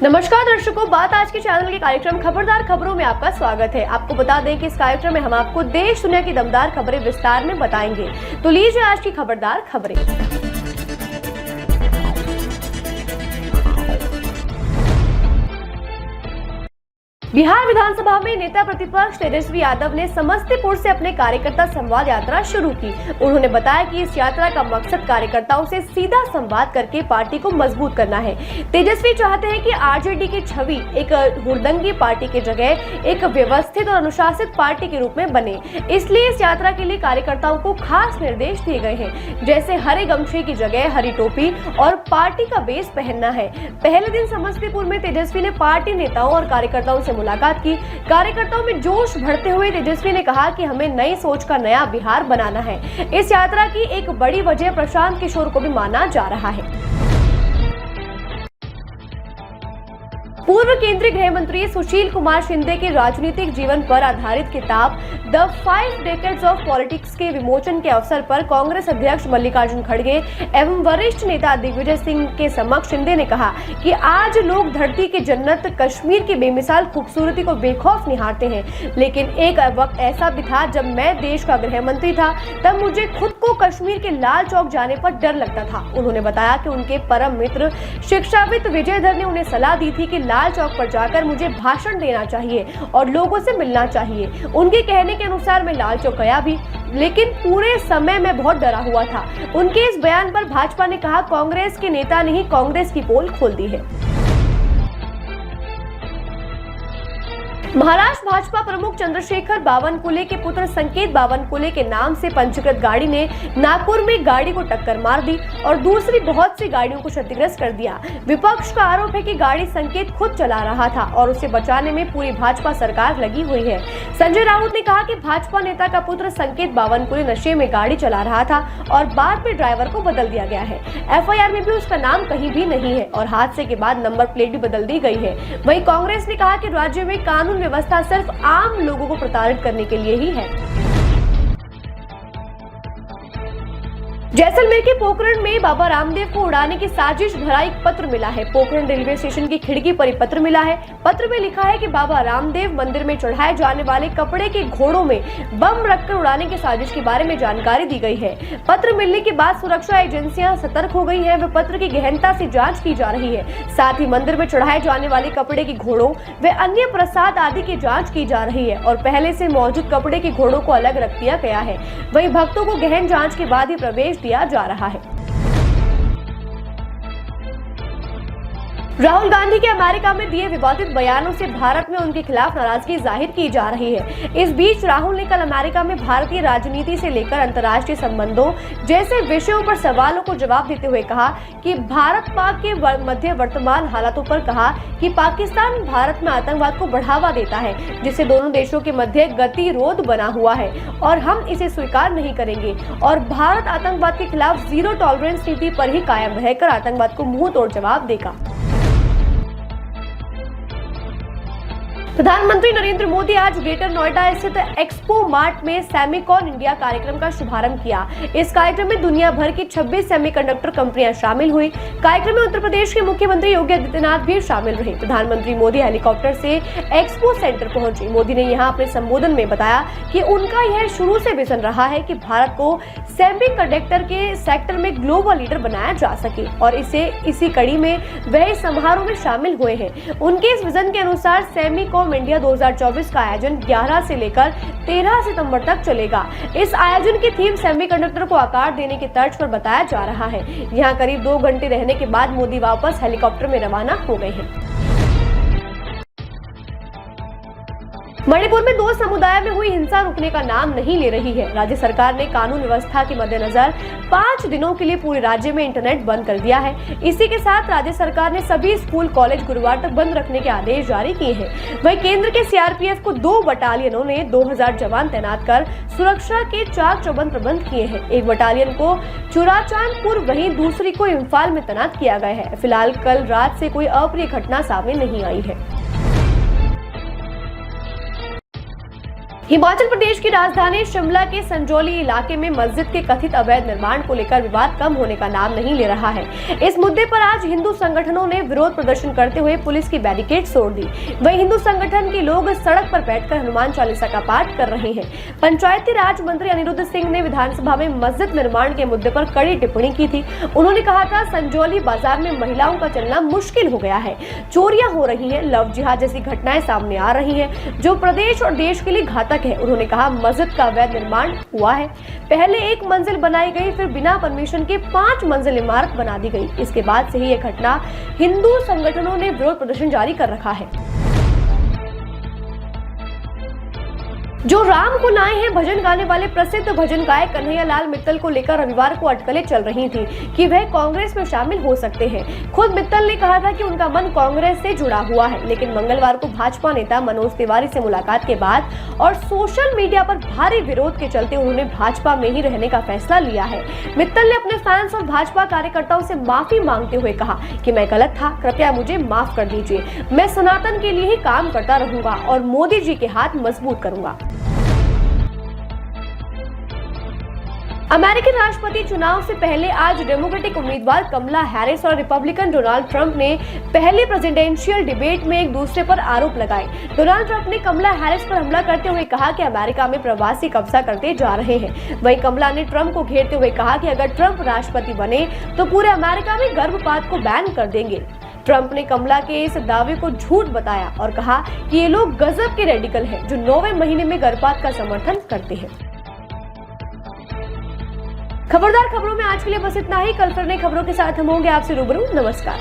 नमस्कार दर्शकों, बात आज के चैनल के कार्यक्रम खबरदार खबरों में आपका स्वागत है। आपको बता दें कि इस कार्यक्रम में हम आपको देश दुनिया की दमदार खबरें विस्तार में बताएंगे। तो लीजिए आज की खबरदार खबरें। बिहार विधानसभा में नेता प्रतिपक्ष तेजस्वी यादव ने समस्तीपुर से अपने कार्यकर्ता संवाद यात्रा शुरू की। उन्होंने बताया कि इस यात्रा का मकसद कार्यकर्ताओं से सीधा संवाद करके पार्टी को मजबूत करना है। तेजस्वी चाहते हैं कि आरजेडी की छवि एक हुड़दंगी पार्टी की जगह एक व्यवस्थित और अनुशासित पार्टी के रूप में बने। इसलिए इस यात्रा के लिए कार्यकर्ताओं को खास निर्देश दिए गए हैं, जैसे हरे गमछे की जगह हरी टोपी और पार्टी का बेस पहनना है। पहले दिन समस्तीपुर में तेजस्वी ने पार्टी नेताओं और कार्यकर्ताओं से मुलाकात की। कार्यकर्ताओं में जोश भरते हुए तेजस्वी ने कहा कि हमें नई सोच का नया बिहार बनाना है। इस यात्रा की एक बड़ी वजह प्रशांत किशोर को भी माना जा रहा है। पूर्व केंद्रीय गृह मंत्री सुशील कुमार शिंदे के राजनीतिक जीवन पर आधारित किताब द 5 डेकेड्स ऑफ पॉलिटिक्स के विमोचन के अवसर पर कांग्रेस अध्यक्ष मल्लिकार्जुन खड़गे एवं वरिष्ठ नेता दिग्विजय सिंह के समक्ष शिंदे ने कहा कि आज लोग धरती की जन्नत कश्मीर की बेमिसाल खूबसूरती को बेखौफ निहारते हैं, लेकिन एक वक्त ऐसा भी था जब मैं देश का गृह मंत्री था, तब मुझे खुद को कश्मीर के लाल चौक जाने पर डर लगता था। उन्होंने बताया कि उनके परम मित्र शिक्षाविद विजयधर ने उन्हें सलाह दी थी कि लाल चौक पर जाकर मुझे भाषण देना चाहिए और लोगों से मिलना चाहिए। उनके कहने के अनुसार मैं लाल चौक गया भी, लेकिन पूरे समय मैं बहुत डरा हुआ था। उनके इस बयान पर भाजपा ने कहा, कांग्रेस के नेता ने ही कांग्रेस की पोल खोल दी है। महाराष्ट्र भाजपा प्रमुख चंद्रशेखर बावनकुले के पुत्र संकेत बावनकुले के नाम से पंजीकृत गाड़ी ने नागपुर में गाड़ी को टक्कर मार दी और दूसरी बहुत सी गाड़ियों को क्षतिग्रस्त कर दिया। विपक्ष का आरोप है कि गाड़ी संकेत खुद चला रहा था और उसे बचाने में पूरी भाजपा सरकार लगी हुई है। संजय राउत ने कहा कि भाजपा नेता का पुत्र संकेत बावनकुले नशे में गाड़ी चला रहा था और बाद में ड्राइवर को बदल दिया गया है। एफआईआर में भी उसका नाम कहीं भी नहीं है और हादसे के बाद नंबर प्लेट भी बदल दी गई है। वहीं कांग्रेस ने कहा कि राज्य में कानून व्यवस्था सिर्फ आम लोगों को प्रताड़ित करने के लिए ही है। जैसलमेर के पोखरण में बाबा रामदेव को उड़ाने की साजिश भरा एक पत्र मिला है। पोखरण रेलवे स्टेशन की खिड़की पर एक पत्र मिला है। पत्र में लिखा है कि बाबा रामदेव मंदिर में चढ़ाए जाने वाले कपड़े के घोड़ों में बम रखकर उड़ाने की साजिश के बारे में जानकारी दी गई है। पत्र मिलने के बाद सुरक्षा एजेंसियां सतर्क हो गई है व पत्र की गहनता से जांच की जा रही है। साथ ही मंदिर में चढ़ाए जाने वाले कपड़े के घोड़ों व अन्य प्रसाद आदि की जाँच की जा रही है और पहले से मौजूद कपड़े के घोड़ों को अलग रख दिया गया है। वहीं भक्तों को गहन जाँच के बाद ही प्रवेश दिया जा रहा है। राहुल गांधी के अमेरिका में दिए विवादित बयानों से भारत में उनके खिलाफ नाराजगी जाहिर की जा रही है। इस बीच राहुल ने कल अमेरिका में भारतीय राजनीति से लेकर अंतर्राष्ट्रीय संबंधों जैसे विषयों पर सवालों को जवाब देते हुए कहा कि भारत पाक के मध्य वर्तमान हालातों पर कहा कि पाकिस्तान भारत में आतंकवाद को बढ़ावा देता है, जिससे दोनों देशों के मध्य गतिरोध बना हुआ है और हम इसे स्वीकार नहीं करेंगे और भारत आतंकवाद के खिलाफ जीरो टॉलरेंस नीति पर ही कायम रहकर आतंकवाद को मुंह तोड़ जवाब देगा। प्रधानमंत्री नरेंद्र मोदी आज ग्रेटर नोएडा स्थित एक्सपो मार्ट में सेमिकॉन इंडिया कार्यक्रम का शुभारंभ किया। इस कार्यक्रम में दुनिया भर की 26 सेमीकंडक्टर कंपनियां शामिल हुई। कार्यक्रम में उत्तर प्रदेश के मुख्यमंत्री योगी आदित्यनाथ भी शामिल रहे। प्रधानमंत्री मोदी हेलीकॉप्टर से एक्सपो सेंटर पहुंचे। मोदी ने यहां अपने संबोधन में बताया कि उनका यह शुरू से विजन रहा है कि भारत को सेमीकंडक्टर के सेक्टर में ग्लोबल लीडर बनाया जा सके और इसी कड़ी में वह इस समारोह में शामिल हुए हैं। उनके इस विजन के अनुसार सेमिकॉन इंडिया 2024 का आयोजन 11 से लेकर 13 सितंबर तक चलेगा। इस आयोजन की थीम सेमीकंडक्टर को आकार देने की तर्ज पर बताया जा रहा है। यहां करीब 2 घंटे रहने के बाद मोदी वापस हेलीकॉप्टर में रवाना हो गए हैं। मणिपुर में 2 समुदाय में हुई हिंसा रुकने का नाम नहीं ले रही है। राज्य सरकार ने कानून व्यवस्था के मद्देनजर 5 दिनों के लिए पूरे राज्य में इंटरनेट बंद कर दिया है। इसी के साथ राज्य सरकार ने सभी स्कूल कॉलेज गुरुवार तक बंद रखने के आदेश जारी किए हैं। वहीं केंद्र के सीआरपीएफ को 2 बटालियनों ने 2000 जवान तैनात कर सुरक्षा के चाक चौबंद प्रबंध किए हैं। एक बटालियन को चुराचांदपुर, वहीं दूसरी को इम्फाल में तैनात किया गया है। फिलहाल कल रात से कोई अप्रिय घटना सामने नहीं आई है। हिमाचल प्रदेश की राजधानी शिमला के संजौली इलाके में मस्जिद के कथित अवैध निर्माण को लेकर विवाद कम होने का नाम नहीं ले रहा है। इस मुद्दे पर आज हिंदू संगठनों ने विरोध प्रदर्शन करते हुए पुलिस की बैरिकेड तोड़ दी। वहीं हिंदू संगठन के लोग सड़क पर बैठकर हनुमान चालीसा का पाठ कर रहे हैं। पंचायती राज मंत्री अनिरुद्ध सिंह ने विधानसभा में मस्जिद निर्माण के मुद्दे पर कड़ी टिप्पणी की थी। उन्होंने कहा था, संजौली बाजार में महिलाओं का चलना मुश्किल हो गया है, चोरियां हो रही है, लव जिहाद जैसी घटनाएं सामने आ रही है जो प्रदेश और देश के लिए घातक है। उन्होंने कहा, मस्जिद का अवैध निर्माण हुआ है। पहले एक मंजिल बनाई गई, फिर बिना परमिशन के 5 मंजिल इमारत बना दी गई। इसके बाद से ही यह घटना हिंदू संगठनों ने विरोध प्रदर्शन जारी कर रखा है। जो राम को लाए हैं भजन गाने वाले प्रसिद्ध भजन गायक कन्हैया लाल मित्तल को लेकर रविवार को अटकलें चल रही थी कि वह कांग्रेस में शामिल हो सकते हैं। खुद मित्तल ने कहा था कि उनका मन कांग्रेस से जुड़ा हुआ है, लेकिन मंगलवार को भाजपा नेता मनोज तिवारी से मुलाकात के बाद और सोशल मीडिया पर भारी विरोध के चलते उन्होंने भाजपा में ही रहने का फैसला लिया है। मित्तल ने अपने फैंस और भाजपा कार्यकर्ताओं से माफी मांगते हुए कहा कि मैं गलत था, कृपया मुझे माफ कर दीजिए। मैं सनातन के लिए ही काम करता रहूंगा और मोदी जी के हाथ मजबूत करूंगा। अमेरिकी राष्ट्रपति चुनाव से पहले आज डेमोक्रेटिक उम्मीदवार कमला हैरिस और रिपब्लिकन डोनाल्ड ट्रंप ने पहली प्रेसिडेंशियल डिबेट में एक दूसरे पर आरोप लगाए। डोनाल्ड ट्रंप ने कमला हैरिस पर हमला करते हुए कहा कि अमेरिका में प्रवासी कब्जा करते जा रहे हैं। वहीं कमला ने ट्रंप को घेरते हुए कहा कि अगर ट्रंप राष्ट्रपति बने तो पूरे अमेरिका में गर्भपात को बैन कर देंगे। ट्रंप ने कमला के इस दावे को झूठ बताया और कहा कि ये लोग गजब के रेडिकल हैं जो 9वें महीने में गर्भपात का समर्थन करते हैं। खबरदार खबरों में आज के लिए बस इतना ही। कल फिर नई खबरों के साथ हम होंगे आपसे रूबरू। नमस्कार।